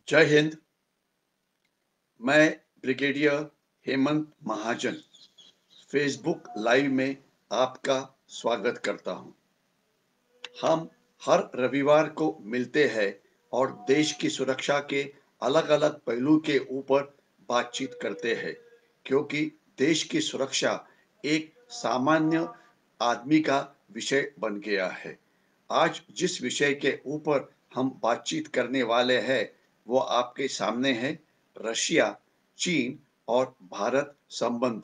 जय हिंद। मैं ब्रिगेडियर हेमंत महाजन Facebook live में आपका स्वागत करता हूं। हम हर रविवार को मिलते हैं और देश की सुरक्षा के अलग-अलग पहलू के ऊपर बातचीत करते हैं, क्योंकि देश की सुरक्षा एक सामान्य आदमी का विषय बन गया है। आज जिस विषय के ऊपर हम बातचीत करने वाले हैं, वो आपके सामने है। रशिया, चीन और भारत संबंध।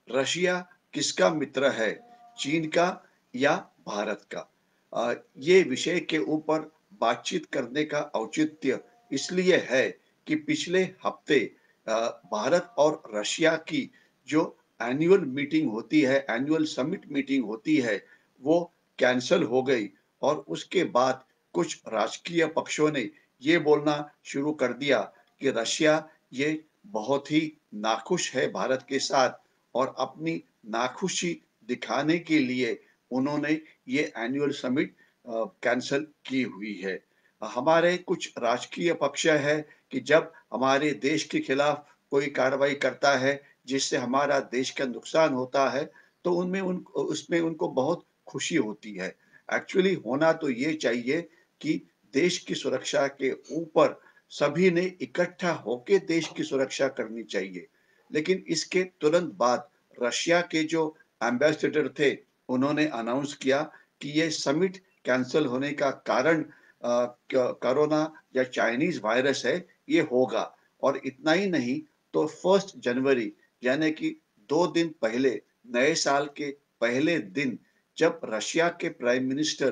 रशिया किसका मित्र है, चीन का या भारत का? ये विषय के ऊपर बातचीत करने का औचित्य इसलिए है कि पिछले हफ्ते अ, भारत और रशिया की जो एनुअल मीटिंग होती है, एनुअल समिट मीटिंग होती है, वो कैंसल हो गई और उसके बाद कुछ राजकीय पक्षों ने ये बोलना शुरू कर दिया कि रशिया ये बहुत ही नाखुश है भारत के साथ और अपनी नाखुशी दिखाने के लिए उन्होंने ये एनुअल समिट कैंसल की हुई है। हमारे कुछ राजकीय पक्ष है कि जब हमारे देश के खिलाफ कोई कार्रवाई करता है, जिससे हमारा देश का नुकसान होता है, तो उसमें उनको बहुत खुशी होती है। एक्चुअली होना तो ये चाहिए कि देश की सुरक्षा के ऊपर सभी ने इकट्ठा होके देश की सुरक्षा करनी चाहिए। लेकिन इसके तुरंत बाद रशिया के जो एम्बेसडर थे, उन्होंने अनाउंस किया कि ये समिट कैंसल होने का कारण कोरोना या चाइनीज वायरस है, ये होगा। और इतना ही नहीं, तो 1 जनवरी यानी कि 2 दिन पहले, नए साल के पहले दिन, जब रशिया के प्राइम मिनिस्टर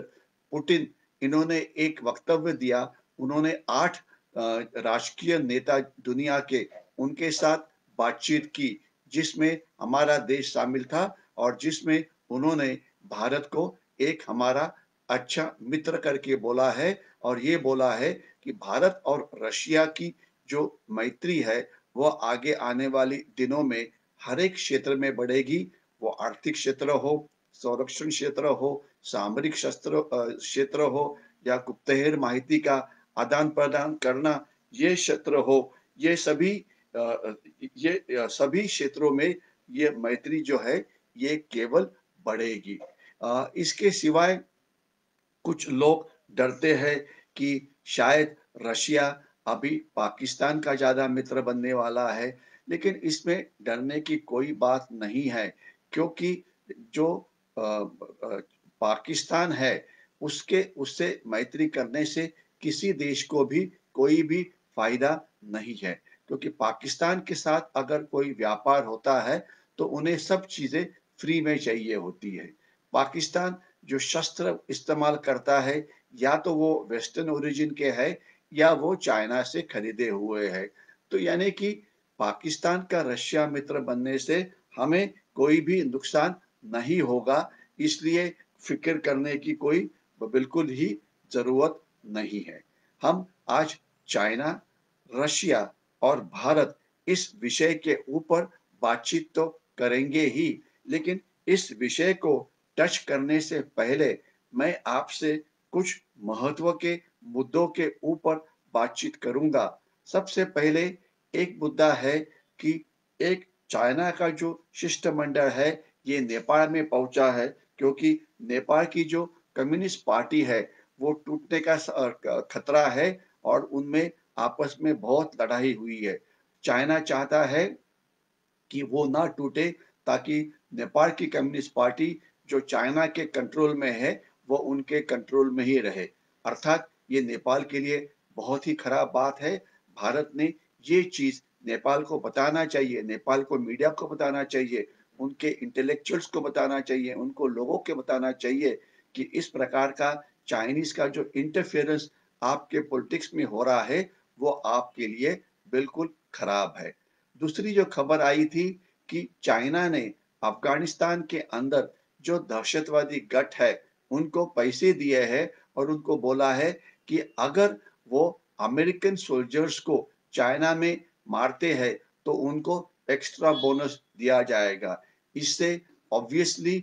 पुतिन इन्होंने एक वक्तव्य दिया, उन्होंने 8 राजकीय नेता दुनिया के उनके साथ बातचीत की, जिसमें हमारा देश शामिल था और जिसमें उन्होंने भारत को एक हमारा अच्छा मित्र करके बोला है और ये बोला है कि भारत और रशिया की जो मैत्री है, वो आगे आने वाली दिनों में हर एक क्षेत्र में बढ़ेगी। वो आर्थिक क्षेत्र हो, संरक्षण क्षेत्र हो, सामरिक क्षेत्र हो या गुप्तहेर माहिती का आदान-प्रदान करना, ये क्षेत्र हो, ये सभी सभी क्षेत्रों में ये मैत्री जो है, ये केवल बढ़ेगी। इसके सिवाय कुछ लोग डरते हैं कि शायद रशिया अभी पाकिस्तान का ज़्यादा मित्र बनने वाला है, लेकिन इसमें डरने की कोई बात नहीं है, क्योंकि जो पाकिस्तान है, उसके उससे मैत्री करने से किसी देश को भी कोई भी फ़ायदा नहीं है। क्योंकि पाकिस्तान के साथ अगर कोई व्यापार होता है, तो उन्हें सब चीज़ें फ्री में चाहिए होती है। पाकिस्तान जो शस्त्र इस्तेमाल करता है, या तो वो वेस्टर्न ओरिजिन के है या वो चाइना से खरीदे हुए हैं। तो यानी कि पाकिस्तान का रशिया मित्र बनने से हमें कोई भी नुकसान नहीं होगा, इसलिए फ़िक्र करने की कोई बिल्कुल ही ज़रूरत नहीं है। हम आज चाइना, रशिया और भारत इस विषय के ऊपर बातचीत तो करेंगे ही, लेकिन इस विषय को टच करने से पहले मैं आपसे कुछ महत्व के मुद्दों के ऊपर बातचीत करूंगा। सबसे पहले एक मुद्दा है कि एक चाइना का जो शिष्टमंडल है, ये नेपाल में पहुंचा है, क्योंकि नेपाल की जो कम्युनिस्ट पार्टी है, वो टूटने का खतरा है और उनमें आपस में बहुत लड़ाई हुई है। चाइना चाहता है कि वो ना टूटे, ताकि नेपाल की कम्युनिस्ट पार्टी जो चाइना के कंट्रोल में है, वो उनके कंट्रोल में ही रहे। अर्थात ये नेपाल के लिए बहुत ही खराब बात है। भारत ने ये चीज़ नेपाल को बताना चाहिए, नेपाल को मीडिया को बताना चाहिए, उनके इंटेलेक्चुअल्स को बताना चाहिए, उनको लोगों को बताना चाहिए कि इस प्रकार का चाइनीज़ का जो इंटरफेरेंस आपके पॉलिटिक्स में हो रहा है, वो आपके लिए बिल्कुल खराब है। दूसरी जो खबर आई थी कि चाइना ने अफगानिस्तान के अंदर जो दहशतवादी गठ है, उनको पैसे दिए हैं और उनको बोला है कि अगर वो अमेरिकन सोल्जर्स को चाइना में मारते हैं, तो उनको एक्स्ट्रा बोनस दिया जाएगा। इससे ऑब्वियसली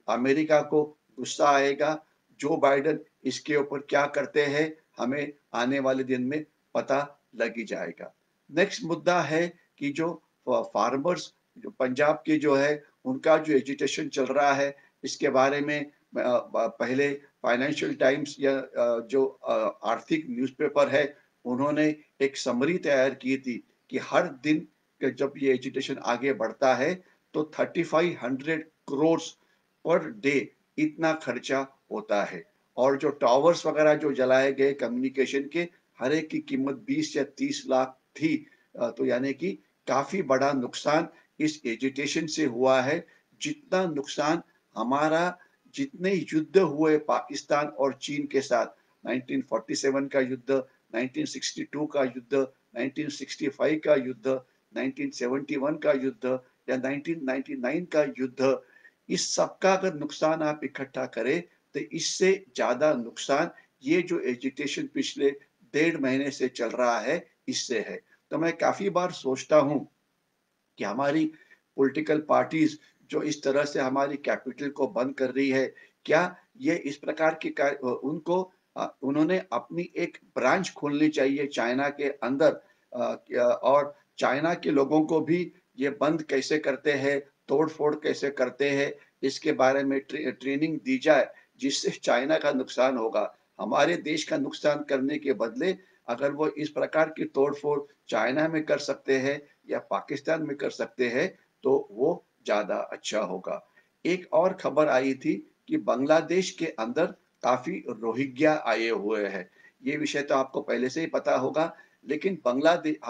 अमेरिका को गुस्सा आएगा। जो बाइडेन इसके ऊपर क्या करते हैं, हमें आने वाले दिन में पता लगी जाएगा। नेक्स्ट मुद्दा है कि जो फार्मर्स जो पंजाब के जो है उनका जो एजिटेशन चल रहा है इसके बारे में पहले फाइनेंशियल टाइम्स या जो आर्थिक न्यूज़पेपर है उन्होंने एक समरी तैयार की थी कि हर दिन जब ये एजिटेशन आगे बढ़ता है तो 3500 करोड़ पर डे इतना खर्चा होता है और जो टावर्स वगैरह जो जलाए गए कम्युनिकेशन के हर एक की कीमत 20 या 30 लाख थी। तो यानी कि काफी बड़ा नुकसान इस एजिटेशन से हुआ है। जितना नुकसान हमारा जितने युद्ध हुए पाकिस्तान और चीन के साथ 1947 का युद्ध, 1962 का युद्ध, 1965 का युद्ध, 1971 का युद्ध या 1999 का युद्ध, इस सब का अगर नुकसान आप इकट्ठा करें तो इससे ज्यादा नुकसान ये जो एजिटेशन पिछले 1.5 महीने से चल रहा है इससे है। तो मैं काफी बार सोचता हूँ कि हमारी पॉलिटिकल पार्टीज जो इस तरह से हमारी कैपिटल को बंद कर रही है, क्या ये इस प्रकार की उनको उन्होंने अपनी एक ब्रांच खोलनी चाहिए चाइना के अंदर और चाइना के लोगों को भी ये बंद कैसे करते हैं, तोड़-फोड़ कैसे करते हैं, इसके बारे में ट्रेनिंग दी जाए, जिससे चाइना का नुकसान होगा। हमारे देश का नुकसान करने के बदले अगर वो इस प्रकार की तोड़-फोड़ चाइना में कर सकते हैं या पाकिस्तान में कर सकते हैं, तो वो ज़्यादा अच्छा होगा। एक और खबर आई थी कि बांग्लादेश के अंदर काफ़ी रोहिंग्या आए हुए हैं। ये विषय तो आपको पहले से ही पता होगा, लेकिन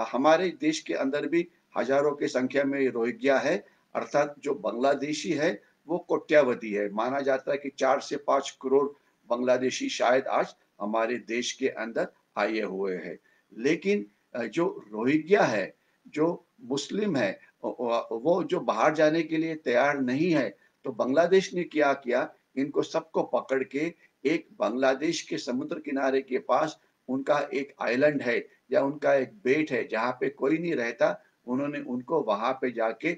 हमारे देश के अंदर भी हज़ारों की संख्या में रोहिंग्या है, अर्थात जो बांग्लादेशी है, वो कोट्यावधी है। माना जाता है कि 4 से 5 करोड़ बांग्लादेशी शायद आज हमारे देश के अंदर आए हुए हैं। लेकिन जो रोहिंग्या है, जो मुस्लिम है वो जो बाहर जाने के लिए तैयार नहीं है, तो बांग्लादेश ने क्या किया, इनको सबको पकड़ के एक बांग्लादेश के समुद्र किनारे के पास उनका एक आइलैंड है या उनका एक बेट है जहाँ पे कोई नहीं रहता, उन्होंने उनको वहाँ पे जाके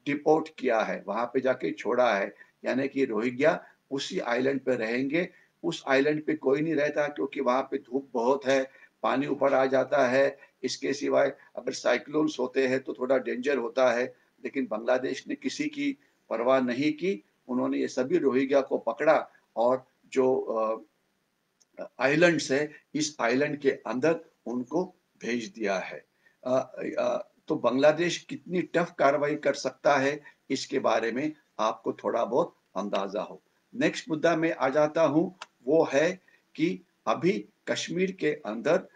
डिपोर्ट किया है, वहाँ पे जाके छोड़ा है। यानी कि रोहिंग्या उसी आइलैंड पे रहेंगे, उस आइलैंड पे कोई नहीं रहता क्योंकि वहाँ पे धूप बहुत है, पानी ऊपर आ जाता है। इसके सिवाय अगर साइक्लोन्स होते हैं तो थोड़ा डेंजर होता है, लेकिन बांग्लादेश ने किसी की परवाह नहीं की। उन्होंने ये सभी रोहिंग्या को पकड़ा और जो आइलैंड्स है, इस आइलैंड के अंदर उनको भेज दिया है। तो बांग्लादेश कितनी टफ कार्रवाई कर सकता है, इसके बारे में आपको थोड़ा बहुत अंदाजा हो। नेक्स्ट मुद्दा में आ जाता हूँ, वो है कि अभी कश्मीर के अंदर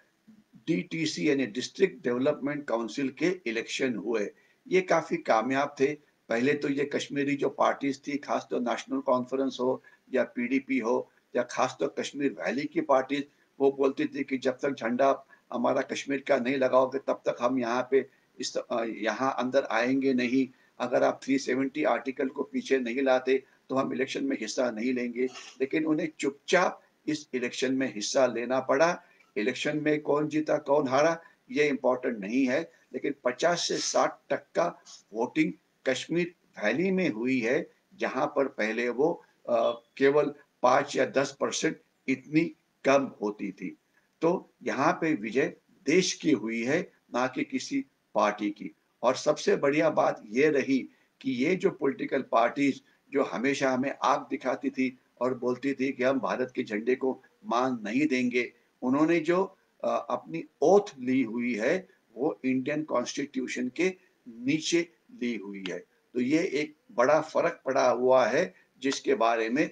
डीटीसी यानी डिस्ट्रिक्ट डेवलपमेंट काउंसिल के इलेक्शन हुए। ये काफ़ी कामयाब थे। पहले तो ये कश्मीरी जो पार्टीज़ थी, खास तो नेशनल कॉन्फ्रेंस हो या पीडीपी हो या खास तो कश्मीर वैली की पार्टीज़, वो बोलती थी कि जब तक झंडा हमारा कश्मीर का नहीं लगाओगे तब तक हम यहाँ पे यहाँ अंदर आएँगे नहीं। अगर आप 370 आर्टिकल को पीछे नहीं लाते, तो हम इलेक्शन में हिस्सा नहीं लेंगे। लेकिन उन्हें चुपचाप इस इलेक्शन में हिस्सा लेना पड़ा। इलेक्शन में कौन जीता, कौन हारा, ये इम्पोर्टेंट नहीं है, लेकिन 50 से 60% वोटिंग कश्मीर वैली में हुई है, जहाँ पर पहले वो केवल 5 या 10% इतनी कम होती थी। तो यहाँ पे विजय देश की हुई है, ना कि किसी पार्टी की। और सबसे बढ़िया बात ये रही कि ये जो पॉलिटिकल पार्टीज़ जो हमेशा हमें आग दिखाती थी और बोलती थी कि हम भारत के झंडे को मान नहीं देंगे, उन्होंने जो अपनी ओथ ली हुई है, वो इंडियन कॉन्स्टिट्यूशन के नीचे ली हुई है। तो ये एक बड़ा फ़र्क पड़ा हुआ है, जिसके बारे में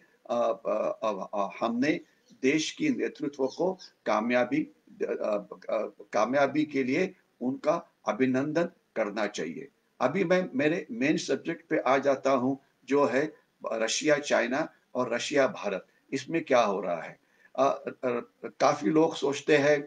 हमने देश की नेतृत्व को कामयाबी कामयाबी के लिए उनका अभिनंदन करना चाहिए। अभी मैं मेरे मेन सब्जेक्ट पे आ जाता हूँ, जो है रशिया चाइना और रशिया भारत, इसमें क्या हो रहा है? काफ़ी लोग सोचते हैं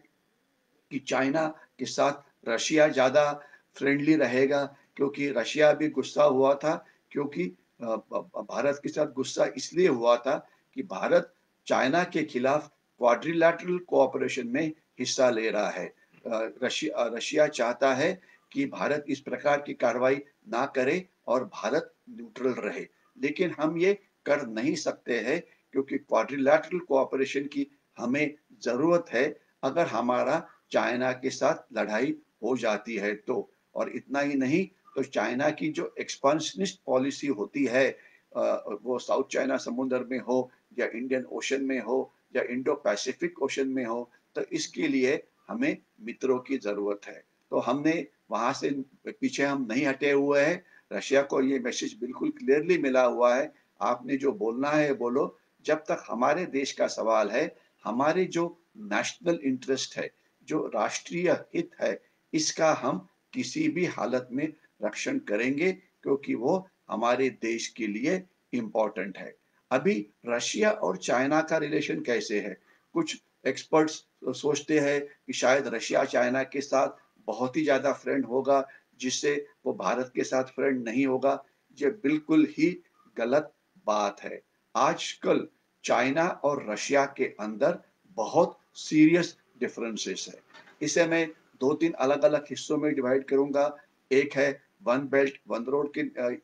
कि चाइना के साथ रशिया ज़्यादा फ्रेंडली रहेगा, क्योंकि रशिया भी गुस्सा हुआ था, क्योंकि भारत के साथ गुस्सा इसलिए हुआ था कि भारत चाइना के खिलाफ क्वाड्रिलैटरल कोऑपरेशन में हिस्सा ले रहा है। रशिया चाहता है कि भारत इस प्रकार की कार्रवाई ना करे और भारत न्यूट्रल रहे। लेकिन हम ये कर नहीं सकते हैं, क्योंकि क्वाड्रिलैटरल कोऑपरेशन की हमें ज़रूरत है, अगर हमारा चाइना के साथ लड़ाई हो जाती है तो। और इतना ही नहीं, तो चाइना की जो एक्सपांशनिस्ट पॉलिसी होती है, वो साउथ चाइना समुद्र में हो या इंडियन ओशन में हो या इंडो पैसिफिक ओशन में हो, तो इसके लिए हमें मित्रों की ज़रूरत है। तो हमने वहाँ से पीछे हम नहीं हटे हुए हैं। रशिया को ये मैसेज बिल्कुल क्लियरली मिला हुआ है, आपने जो बोलना है बोलो, जब तक हमारे देश का सवाल है, हमारे जो नेशनल इंटरेस्ट है, जो राष्ट्रीय हित है, इसका हम किसी भी हालत में रक्षण करेंगे, क्योंकि वो हमारे देश के लिए इम्पोर्टेंट है। अभी रशिया और चाइना का रिलेशन कैसे है? कुछ एक्सपर्ट्स सोचते हैं कि शायद रशिया चाइना के साथ बहुत ही ज़्यादा फ्रेंड होगा, जिससे वो भारत के साथ फ्रेंड नहीं होगा। ये बिल्कुल ही गलत बात है। आजकल चाइना और रशिया के अंदर बहुत सीरियस डिफरेंसेस है। इसे मैं 2-3 अलग-अलग हिस्सों में डिवाइड करूँगा। एक है वन बेल्ट वन रोड के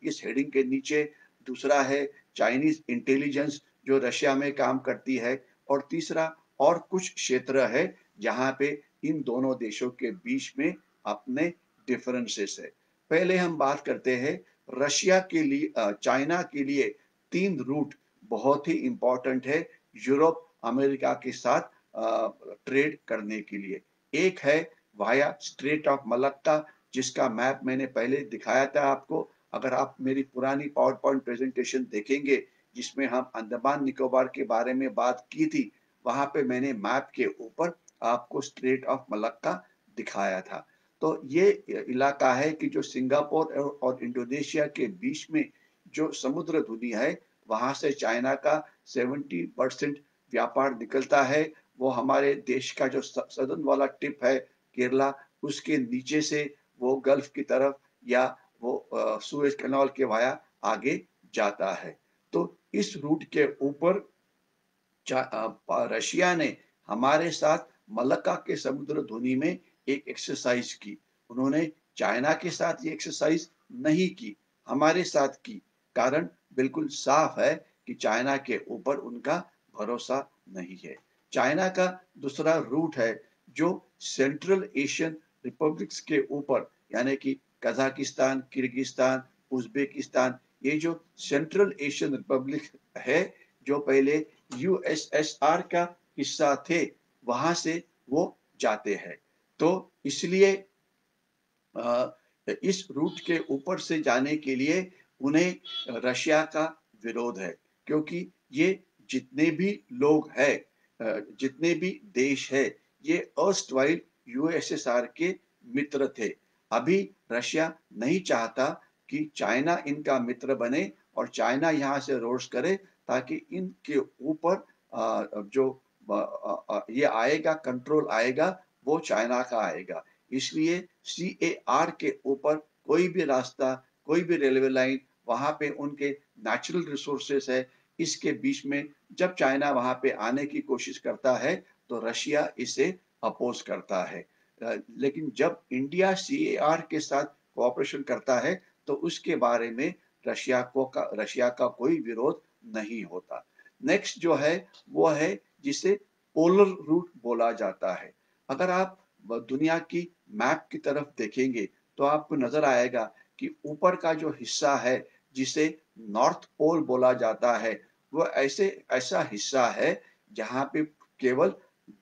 इस हेडिंग के नीचे, दूसरा है चाइनीज़ इंटेलिजेंस जो रशिया में काम करती है, और तीसरा और कुछ क्षेत्र है जहाँ पे इन दोनों देशों के बीच में अपने डिफरेंसेस है। पहले हम बात करते हैं रशिया के लिए, चाइना के लिए 3 रूट बहुत ही इम्पोर्टेंट है यूरोप, अमेरिका के साथ ट्रेड करने के लिए। एक है वाया स्ट्रेट ऑफ मलक्का, जिसका मैप मैंने पहले दिखाया था आपको। अगर आप मेरी पुरानी पावर पॉइंट प्रेजेंटेशन देखेंगे, जिसमें हम अंडमान निकोबार के बारे में बात की थी, वहाँ पे मैंने मैप के ऊपर आपको स्ट्रेट ऑफ मलक्का दिखाया था। तो ये इलाका है कि जो सिंगापुर और इंडोनेशिया के बीच में जो समुद्र धुनी है, वहाँ से चाइना का 70% व्यापार निकलता है। वो हमारे देश का जो सदर्न वाला टिप है, केरला, उसके नीचे से वो गल्फ की तरफ या वो सुएज कैनाल के वाया आगे जाता है। तो इस रूट के ऊपर रशिया ने हमारे साथ मलक्का के समुद्र धुनी में एक एक्सरसाइज की। उन्होंने चाइना के साथ ये एक्सरसाइज नहीं की, हमारे साथ की। कारण बिल्कुल साफ है कि चाइना के ऊपर उनका भरोसा नहीं है। चाइना का दूसरा रूट है जो सेंट्रल एशियन रिपब्लिक्स के ऊपर, यानी कि कजाकिस्तान, किर्गिस्तान, उज़्बेकिस्तान, ये जो सेंट्रल एशियन रिपब्लिक है, जो पहले यूएसएसआर का हिस्सा थे, वहां से वो जाते हैं। तो इसलिए अ, इस रूट के ऊपर से जाने के लिए उन्हें रशिया का विरोध है, क्योंकि ये जितने भी लोग हैं, जितने भी देश है, ये अर्स्टवाइल यूएसएसआर के मित्र थे। अभी रशिया नहीं चाहता कि चाइना इनका मित्र बने और चाइना यहाँ से रोष करे, ताकि इनके ऊपर जो ये आएगा, कंट्रोल आएगा, वो चाइना का आएगा। इसलिए सीएआर के ऊपर कोई भी रास्ता, कोई भी रेलवे लाइन, वहाँ पे उनके नेचुरल रिसोर्सेस है, इसके बीच में जब चाइना वहाँ पे आने की कोशिश करता है, तो रशिया इसे अपोज करता है। लेकिन जब इंडिया सीएआर के साथ कोऑपरेशन करता है, तो उसके बारे में रशिया का कोई विरोध नहीं होता। नेक्स्ट जो है, वो है जिसे पोलर रूट बोला जाता है। अगर आप दुनिया की मैप की तरफ देखेंगे, तो आपको नजर आएगा कि ऊपर का जो हिस्सा है, जिसे नॉर्थ पोल बोला जाता है, वो ऐसा हिस्सा है जहाँ पे केवल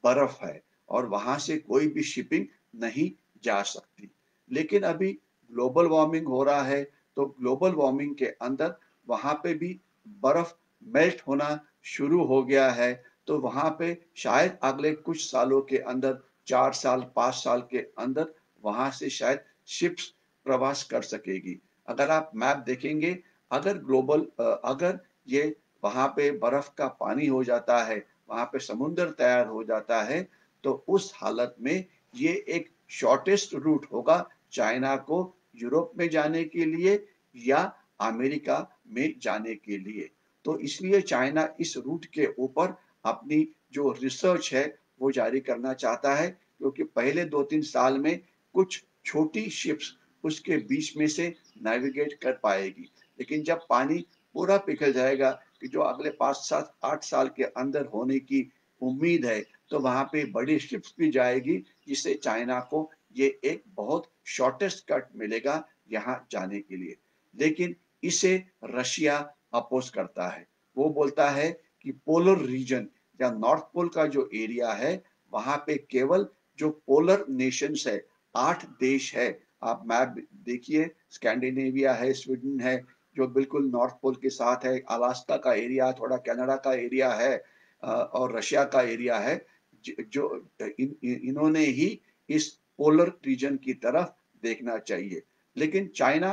बर्फ है और वहां से कोई भी शिपिंग नहीं जा सकती। लेकिन अभी ग्लोबल वार्मिंग हो रहा है, तो ग्लोबल वार्मिंग के अंदर वहां पे भी बर्फ मेल्ट होना शुरू हो गया है। तो वहां पे शायद अगले कुछ सालों के अंदर, 4 साल 5 साल के अंदर, वहां से शायद शिप्स प्रवास कर सकेगी। अगर आप मैप देखेंगे, अगर ये वहां पे बर्फ का पानी हो जाता है, वहां पे समुंदर तैयार हो जाता है, तो उस हालत में ये एक शॉर्टेस्ट रूट होगा चाइना को यूरोप में जाने के लिए या अमेरिका में जाने के लिए। तो इसलिए चाइना इस रूट के ऊपर अपनी जो रिसर्च है वो जारी करना चाहता है, क्योंकि पहले 2-3 साल में कुछ छोटी शिप्स उसके बीच में से नेविगेट कर पाएगी। लेकिन जब पानी पूरा पिघल जाएगा, कि जो अगले 5, 7, 8 साल के अंदर होने की उम्मीद है, तो वहां पे बड़ी शिप्स भी जाएगी, जिससे चाइना को ये एक बहुत शॉर्टेस्ट कट मिलेगा यहाँ जाने के लिए। लेकिन इसे रशिया अपोज करता है। वो बोलता है कि पोलर रीजन या नॉर्थ पोल का जो एरिया है, वहां पे केवल जो पोलर नेशंस है, 8 देश है। आप मैप देखिए, स्कैंडिनेविया है, स्वीडन है, जो बिल्कुल नॉर्थ पोल के साथ है, अलास्का का एरिया, थोड़ा कनाडा का एरिया है, और रशिया का एरिया है। जो इन्होंने ही इस पोलर रीजन की तरफ देखना चाहिए। लेकिन चाइना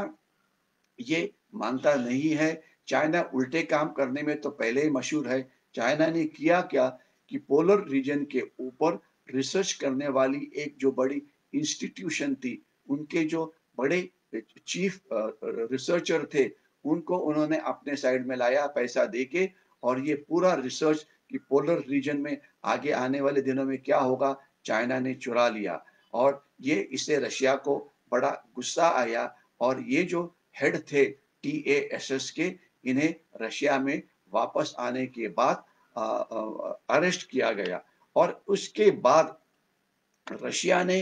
ये मानता नहीं है। चाइना उल्टे काम करने में तो पहले ही मशहूर है। चाइना ने किया क्या कि पोलर रीजन के ऊपर रिसर्च करने वाली एक जो बड़ी इंस्टीट्यूशन थी, उनके जो बड़े चीफ रिसर्चर थे, उनको उन्होंने अपने साइड में लाया पैसा देके, और ये पूरा रिसर्च कि पोलर रीजन में आगे आने वाले दिनों में क्या होगा, चाइना ने चुरा लिया। और ये इससे रशिया को बड़ा गुस्सा आया, और ये जो हेड थे TASS के, इन्हें रशिया में वापस आने के बाद अरेस्ट किया गया। और उसके बाद रशिया ने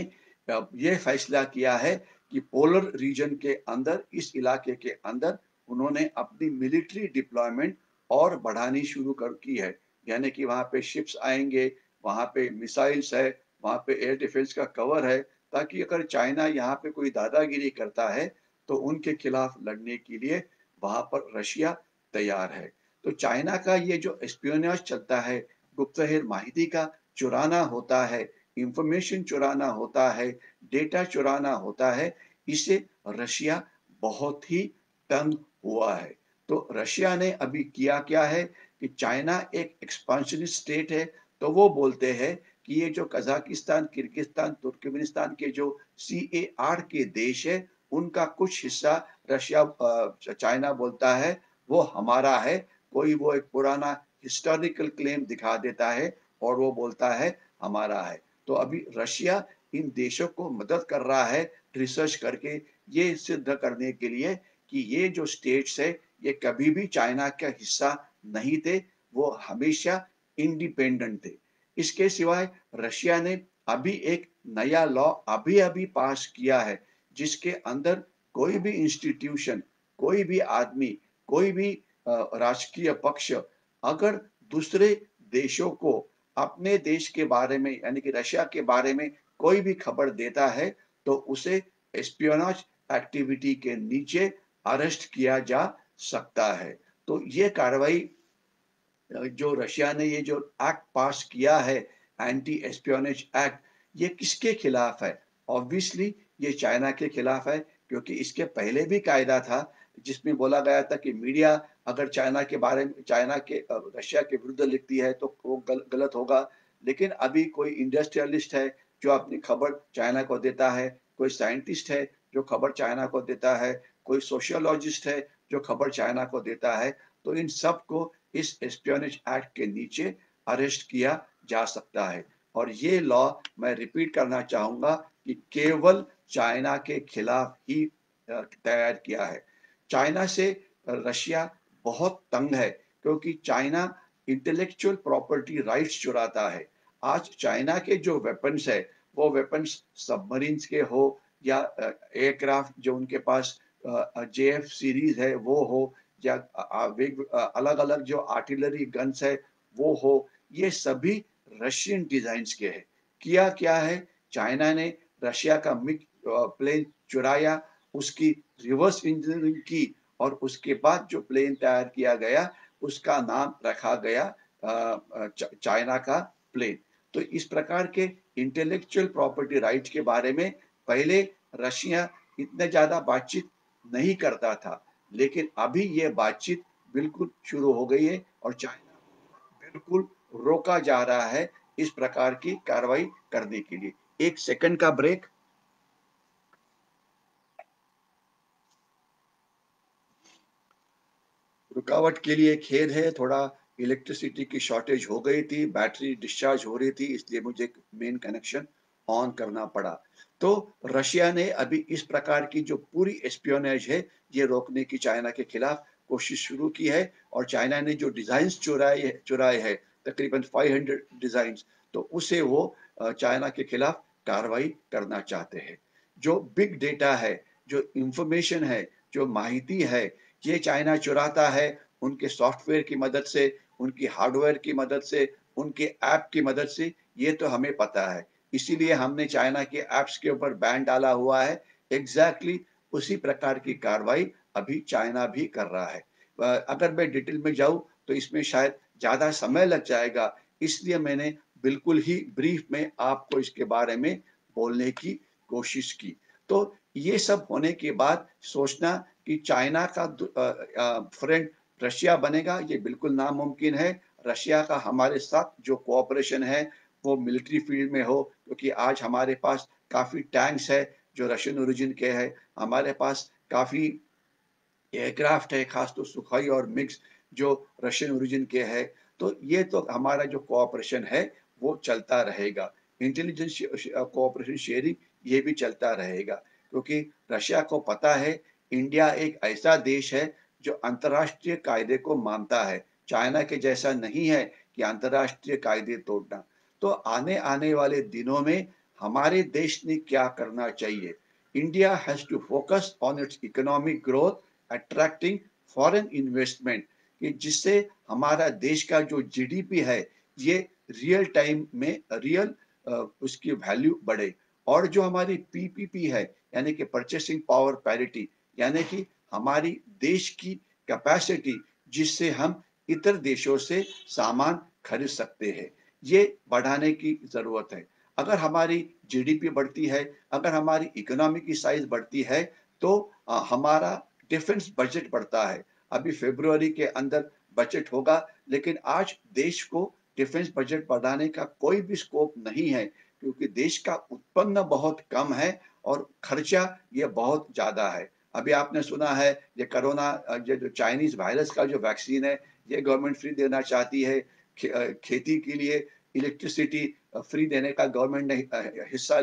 ये फैसला किया है कि पोलर रीजन के अंदर, इस इलाके के अंदर, उन्होंने अपनी मिलिट्री डिप्लॉयमेंट और बढ़ानी शुरू कर की है। यानी कि वहां पे शिप्स आएंगे, वहां पे मिसाइल्स है, वहां पे एयर डिफेंस का कवर है, ताकि अगर चाइना यहाँ पे कोई दादागिरी करता है तो उनके खिलाफ लड़ने के लिए वहां पर रशिया तैयार है। तो चाइना का ये जो एस्पियोनेज चलता है, गुप्तहेर माहिती का चुराना होता है, इंफॉर्मेशन चुराना होता है, डेटा चुराना होता है, इसे रशिया बहुत ही तंग हुआ है। तो रशिया ने अभी किया क्या है कि चाइना एक एक्सपांशनिस्ट स्टेट है, तो वो बोलते हैं कि ये जो कजाकिस्तान, किर्गिस्तान, तुर्कमेनिस्तान के जो CAR के देश है, उनका कुछ हिस्सा रशिया चाइना बोलता है वो हमारा है। कोई वो एक पुराना हिस्टोरिकल क्लेम दिखा देता है और वो बोलता है हमारा है। तो अभी रशिया इन देशों को मदद कर रहा है रिसर्च करके, ये सिद्ध करने के लिए कि ये जो स्टेट्स है, ये कभी भी चाइना का हिस्सा नहीं थे, वो हमेशा इंडिपेंडेंट थे। इसके सिवाय रशिया ने अभी एक नया लॉ अभी अभी पास किया है, जिसके अंदर कोई भी इंस्टीट्यूशन, कोई भी आदमी, कोई भी राजकीय पक्ष अगर दूसरे देशों को अपने देश के बारे में, यानी कि रशिया के बारे में कोई भी खबर देता है, तो उसे एस्पियोनाज एक्टिविटी के नीचे अरेस्ट किया जा सकता है। तो ये कार्रवाई जो रशिया ने ये जो एक्ट पास किया है, एंटी एस्पियोनेज एक्ट, ये किसके खिलाफ है? ऑब्वियसली ये चाइना के खिलाफ है, क्योंकि इसके पहले भी कायदा था जिसमें बोला गया था कि मीडिया अगर चाइना के बारे में, चाइना के रशिया के विरुद्ध लिखती है तो वो गलत होगा। लेकिन अभी कोई इंडस्ट्रियलिस्ट है जो अपनी खबर चाइना को देता है, कोई साइंटिस्ट है जो खबर चाइना को देता है, कोई सोशियोलॉजिस्ट है जो खबर चाइना को देता है, तो इन सबको इस एस्पियोनेज एक्ट के नीचे अरेस्ट किया जा सकता है। और ये लॉ, मैं रिपीट करना चाहूंगा, कि केवल चाइना के खिलाफ ही तैयार किया है। चाइना से रशिया बहुत तंग है, क्योंकि चाइना इंटेलेक्चुअल प्रॉपर्टी राइट्स चुराता है। आज चाइना के जो वेपन्स है, वो वेपन्स सबमरीन्स के हो या एयरक्राफ्ट जो उनके पास JF सीरीज है वो हो, या अलग अलग जो आर्टिलरी गन्स है वो हो, ये सभी रशियन डिजाइन्स के हैं। किया क्या है, चाइना ने रशिया का मिग प्लेन चुराया, उसकी रिवर्स इंजीनियरिंग की, और उसके बाद जो प्लेन तैयार किया गया उसका नाम रखा गया चाइना का प्लेन। तो इस प्रकार के इंटेलेक्चुअल प्रॉपर्टी राइट्स के बारे में पहले रशिया इतने ज्यादा बातचीत नहीं करता था, लेकिन अभी ये बातचीत बिल्कुल शुरू हो गई है, और चाइना बिल्कुल रोका जा रहा है इस प्रकार की कार्रवाई करने के लिए। एक सेकंड का ब्रेक। रुकावट के लिए खेद है, थोड़ा इलेक्ट्रिसिटी की शॉर्टेज हो गई थी, बैटरी डिस्चार्ज हो रही थी, इसलिए मुझे मेन कनेक्शन ऑन करना पड़ा। तो रशिया ने अभी इस प्रकार की जो पूरी एस्पियोनेज है, ये रोकने की चाइना के खिलाफ कोशिश शुरू की है। और चाइना ने जो डिजाइन चुराए है तकरीबन 500 डिजाइन, तो उसे वो चाइना के खिलाफ कार्रवाई करना चाहते हैं। जो बिग डेटा है, जो इंफॉर्मेशन है, जो माहिती है, ये चाइना चुराता है उनके सॉफ्टवेयर की मदद से, उनकी हार्डवेयर की मदद से, उनके ऐप की मदद से, ये तो हमें पता है। इसीलिए हमने चाइना के ऐप्स के ऊपर बैन डाला हुआ है। एग्ज़ैक्टली उसी प्रकार की कार्रवाई अभी चाइना भी कर रहा है। अगर मैं डिटेल में जाऊँ तो इसमें शायद ज़्यादा समय लग जाएगा, इसलिए मैंने बिल्कुल ही ब्रीफ में आपको इसके बारे में बोलने की कोशिश की। तो ये सब होने के बाद सोचना कि चाइना का फ्रेंड रशिया बनेगा, ये बिल्कुल नामुमकिन है। रशिया का हमारे साथ जो कोऑपरेशन है, वो मिलिट्री फील्ड में हो, क्योंकि आज हमारे पास काफ़ी टैंक्स है, जो रशियन ओरिजिन के हैं। हमारे पास काफ़ी एयरक्राफ्ट है, खास तो सुखोई और मिग्स जो रशियन ओरिजिन के हैं। तो ये तो हमारा जो कोऑपरेशन है, वो चलता रहेगा। इंटेलिजेंस कोऑपरेशन शेयरिंग ये भी चलता रहेगा, क्योंकि रशिया को पता है इंडिया एक ऐसा देश है जो अंतर्राष्ट्रीय कायदे को मानता है। चाइना के जैसा नहीं है कि अंतर्राष्ट्रीय कायदे तोड़ना। तो आने आने वाले दिनों में हमारे देश ने क्या करना चाहिए? India has to focus on its economic growth, attracting foreign investment, कि जिससे हमारा देश का जो जीडीपी है ये रियल टाइम में रियल उसकी वैल्यू बढ़े। और जो हमारी पीपीपी है, यानी कि परचेसिंग पावर पैरिटी, यानी कि हमारी देश की कैपेसिटी जिससे हम इतर देशों से सामान खरीद सकते हैं, ये बढ़ाने की ज़रूरत है। अगर हमारी जीडीपी बढ़ती है, अगर हमारी इकोनॉमी की साइज़ बढ़ती है, तो हमारा डिफेंस बजट बढ़ता है। अभी फ़रवरी के अंदर बजट होगा, लेकिन आज देश को डिफेंस बजट बढ़ाने का कोई भी स्कोप नहीं है, क्योंकि देश का उत्पन्न बहुत कम है और खर्चा ये बहुत ज़्यादा है। अभी आपने सुना है ये कोरोना ये जो चाइनीज़ वायरस का जो वैक्सीन है, ये गवर्नमेंट फ्री देना चाहती है। खेती के लिए इलेक्ट्रिसिटी फ्री देने का गवर्नमेंट ने हिस्सा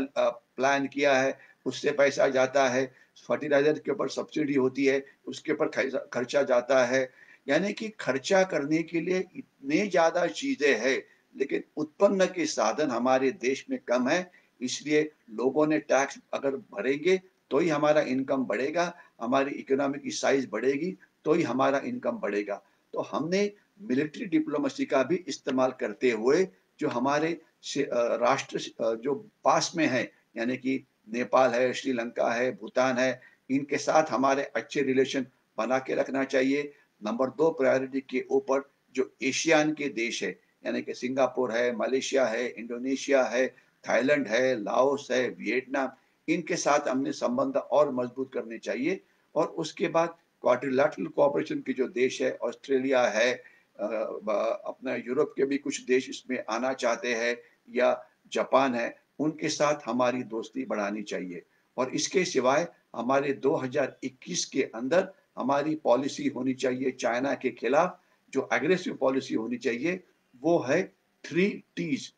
प्लान किया है, उससे पैसा जाता है। फर्टिलाइज़र के ऊपर सब्सिडी होती है, उसके ऊपर खर्चा जाता है। यानी कि खर्चा करने के लिए इतने ज़्यादा चीज़ें हैं, लेकिन उत्पन्न के साधन हमारे देश में कम है, इसलिए लोगों ने टैक्स अगर भरेंगे, तो ही हमारा इनकम बढ़ेगा, हमारी इकोनॉमी की साइज़ बढ़ेगी, तो ही हमारा इनकम बढ़ेगा। तो हमने मिलिट्री डिप्लोमेसी का भी इस्तेमाल करते हुए, जो हमारे राष्ट्र जो पास में हैं, यानी कि नेपाल है, श्रीलंका है, भूटान है, इनके साथ हमारे अच्छे रिलेशन बना के रखना चाहिए। नंबर 2 प्रायोरिटी के ऊपर जो एशियान के देश है, यानी कि सिंगापुर है, मलेशिया है, इंडोनेशिया है, थाईलैंड है, लाओस है, वियतनाम, इनके साथ हमने संबंध और मजबूत करने चाहिए। और उसके बाद क्वाड्रिलैटरल कोऑपरेशन के जो देश है, ऑस्ट्रेलिया है, अपना यूरोप के भी कुछ देश इसमें आना चाहते हैं, या जापान है, उनके साथ हमारी दोस्ती बढ़ानी चाहिए। और इसके सिवाय हमारे 2021 के अंदर हमारी पॉलिसी होनी चाहिए चाइना के खिलाफ, जो एग्रेसिव पॉलिसी होनी चाहिए, वो है 3 टीज़,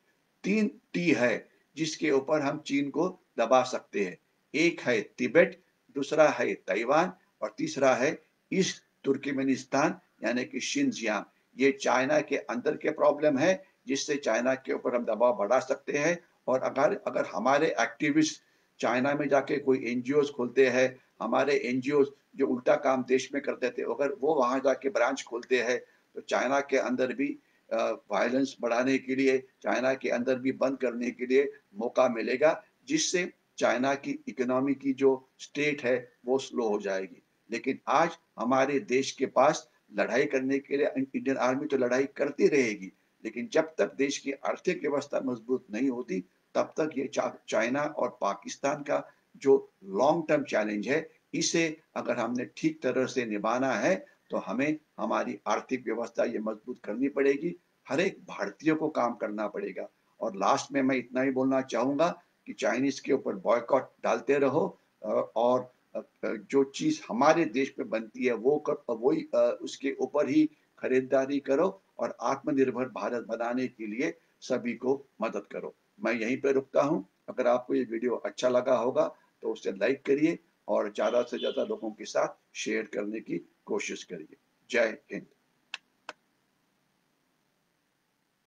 3 टी है, जिसके ऊपर हम चीन को दबा सकते हैं। एक है तिब्बत, दूसरा है ताइवान और तीसरा है ईस्ट तुर्कमेनिस्तान, यानी कि शिनजियांग। ये चाइना के अंदर के प्रॉब्लम है, जिससे चाइना के ऊपर हम दबाव बढ़ा सकते हैं। और अगर अगर हमारे एक्टिविस्ट चाइना में जाके कोई एनजीओज़ खोलते हैं, हमारे एनजीओज़ जो उल्टा काम देश में करते थे, अगर वो वहाँ जाके ब्रांच खोलते हैं, तो चाइना के अंदर भी वायलेंस बढ़ाने के लिए, चाइना के अंदर भी बंद करने के लिए मौका मिलेगा, जिससे चाइना की इकोनॉमी की जो स्टेट है, वो स्लो हो जाएगी। लेकिन आज हमारे देश के पास लड़ाई करने के लिए इंडियन आर्मी तो लड़ाई करती रहेगी, लेकिन जब तक देश की आर्थिक व्यवस्था मजबूत नहीं होती, तब तक ये चाइना और पाकिस्तान का जो लॉन्ग टर्म चैलेंज है, इसे अगर हमने ठीक तरह से निभाना है, तो हमें हमारी आर्थिक व्यवस्था ये मजबूत करनी पड़ेगी। हर एक भारतीय को काम करना पड़ेगा। और लास्ट में मैं इतना ही बोलना चाहूँगा कि चाइनीज़ के ऊपर बॉयकॉट डालते रहो, और जो चीज़ हमारे देश में बनती है वो वही उसके ऊपर ही खरीदारी करो, और आत्मनिर्भर भारत बनाने के लिए सभी को मदद करो। मैं यहीं पे रुकता हूँ। अगर आपको ये वीडियो अच्छा लगा होगा, तो उसे लाइक करिए और ज़्यादा से ज़्यादा लोगों के साथ शेयर करने की कोशिश करिए। जय हिंद।